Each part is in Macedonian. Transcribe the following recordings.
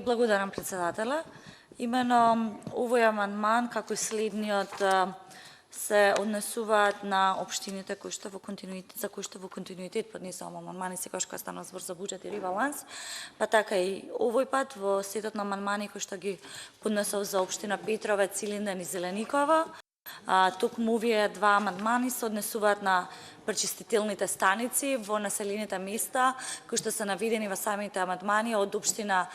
Благодарам, председателя. Имено овој амандман, како и следниот, се однесуваат на општините за кои што во континуитет поднесувам амандмани секогаш кога станува збор за буџет и ребаланс, па така и овој пат во сетот на амандмани кои што ги поднесов за општина Петровец, Илинден и Зеленикова. Токму овие два амандмани се однесуваат на пречистителните станици во населените места кои што се наведени во самите амандмани од општина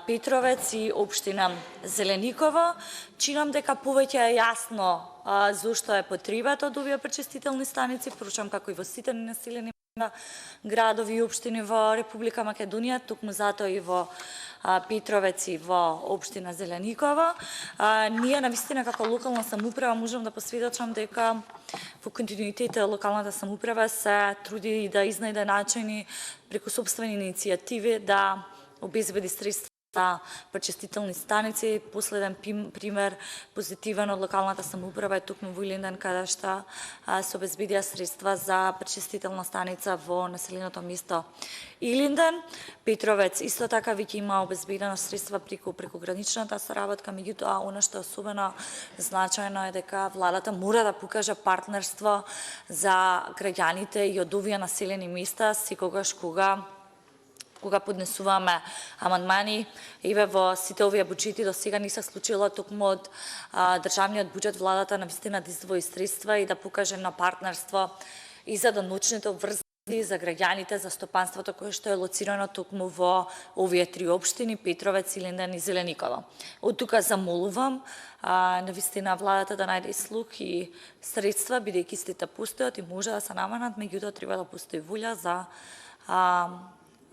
Петровец и општина Зеленикова. Чинам дека повеќе е јасно зошто е потребата од овие пречистителни станици, поручам како и во сите населени градови и општини во Република Македонија, токму затоа и во Петровец и во општина Зеленикова. Ние навистина како локална самоуправа можам да посведочам дека во континуитет локалната самоуправа се труди да изнајде начини преку сопствени иницијативи да обезбеди средства за пречистителни станици. Последен пример позитивен од локалната самоуправа е токму во Илинден, каде што се обезбедија средства за пречистителна станица во населеното место Илинден. Петровец исто така веќе има обезбедено средства преку граничната соработка, меѓутоа она што е особено значајно е дека владата мора да покаже партнерство за граѓаните и од овие населени места секогаш кога поднесуваме амандмани. Еве во сите овие буџети до сега не се случило токму од државниот буџет владата навистина да издвои средства и да покаже на партнерство и за деночните обврски за граѓаните, за стопанството кое што е лоцирано токму во овие три општини Петровец, Илинден и Зеленикова. Од тука замолувам навистина владата да најде слух и средства, бидејќи истите постојат и може да се наменат, меѓутоа треба да постои волја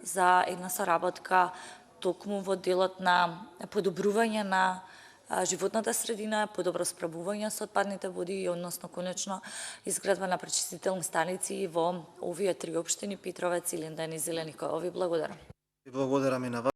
за една соработка токму во делот на подобрување на животната средина, подобро справување со отпадните води и односно конечно изградба на пречистителни станици во овие три општини Петровец, Илинден и Зеленикова. Ви благодарам. Благодарам и на вас.